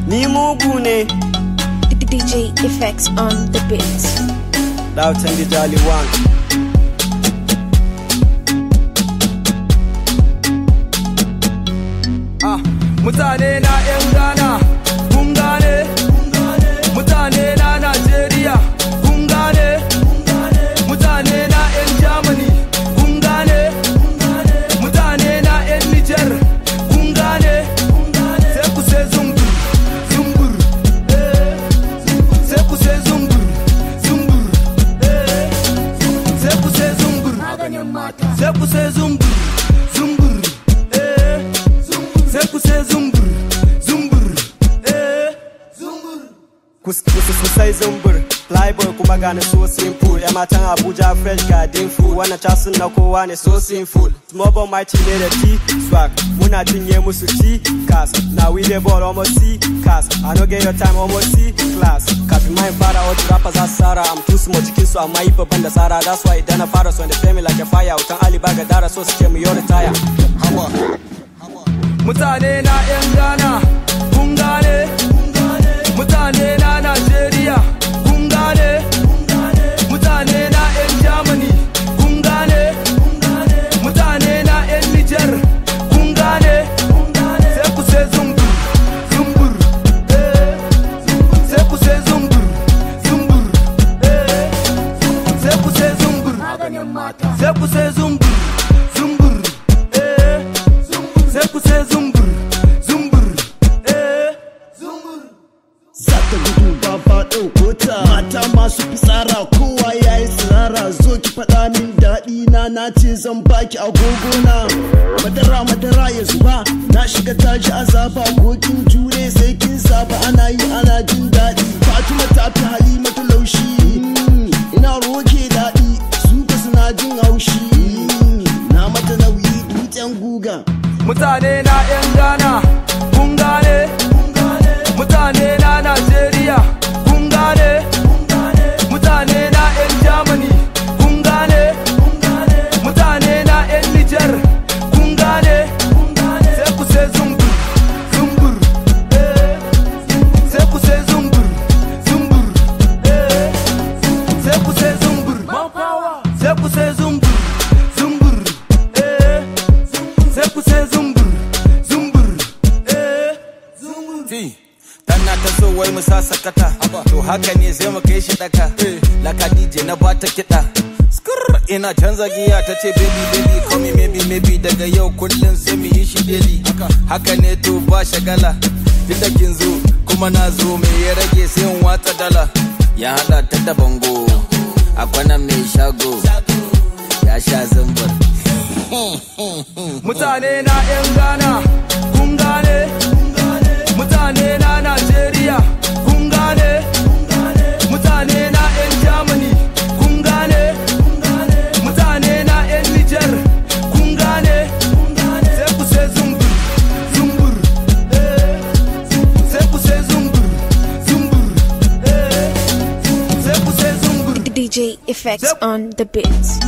Ni mugu ne. DJ Effects on the beats. Dautan the Jolly One. Mutane na 'yan Ghana, kun gane? Mutane na Najeriya, kun gane? Mutane na 'yan Germany, kun gane? Mutane na 'yan Niger, kun gane? Sai ku sai zumbur, zumbur, sai ku sai zumbur, zumbur, sai ku sai zumbur, sai ku sai zumbur, zumbur, sai ku sai zumbur, zumbur, zumbur. Ku sai zumbur. Playboy kuma gane so simple. Ya matan Abuja fresh garden food. Wannan casun na kowa ne so sinful. Small bomb mighty ne da T-swag. Muna cinye musu T-cast. Now we dey ball almost C-cast. I no get your time almost C-class. Kafin my fara all the rappers are Sara. I'm too small cikin su amma hip ban da Sara. That's why idan na fara so they play me like a fire. Wutan Ali baga dara so suke mu yau retire. Mutane na 'yan Ghana, kun gane? Mutane na Najeriya, kun gane? Mutane na 'yan Germany, kun gane? Mutane na 'yan Niger, kun gane? Sai ku sai zumbur, zumbur, sai ku sai zumbur, zumbur, sai ku sai zumbur, sai ku sai zumbur, zumbur, sai ku sai zumbur, zumbur, zumbur. Zata gudu ba faɗo kota. Mata masu fitsara kowa yayi tsirara. Zo ki faɗa min daɗi na ce zan baki agogona. Madara madara ya zuba, na shiga tashi azaba. Ko kin jure sai kin saba, ana yi ana jin daɗi. Fatima ta fi Halimatu laushi. Ina roke daɗi, su ka suna jin haushi. Na mata nauyi dutsen guga. Mutane na 'yan Ghana, kun gane? Mutane na Najeriya, kun gane? Mutane na 'yan Germany, kun gane? Mutane na 'yan Niger, kun gane? Sai ku sai zumbur, zumbur, sai ku sai zumbur, zumbur, sai ku sai zumbur, sai ku sai zumbur, zumbur, sai ku sai zumbur, zumbur, zumbur. Tana ta so wai mu sa sakata, to haka ne sai mu kai shi daka. Laka DJ na bata kiɗa, ina canza giya ta ce baby baby call me maybe daga yau kullum sai mu yi shi daily. Haka ne to ba shagala, tunda kin zo kuma na zo me ya rage sai in watsa dala. Ya hada ta da bango, a kwanan mai shago ya sha zumbur. Mutane na 'yan Ghana, kun gane? Mutane na Najeriya, kun gane? Mutane na 'yan Germany, kun gane? Mutane na 'yan Niger, kun gane? Sai ku sai zumbur, zumbur, sai ku sai zumbur, zumbur, sai ku sai zumbur. DJ Effects on the beats.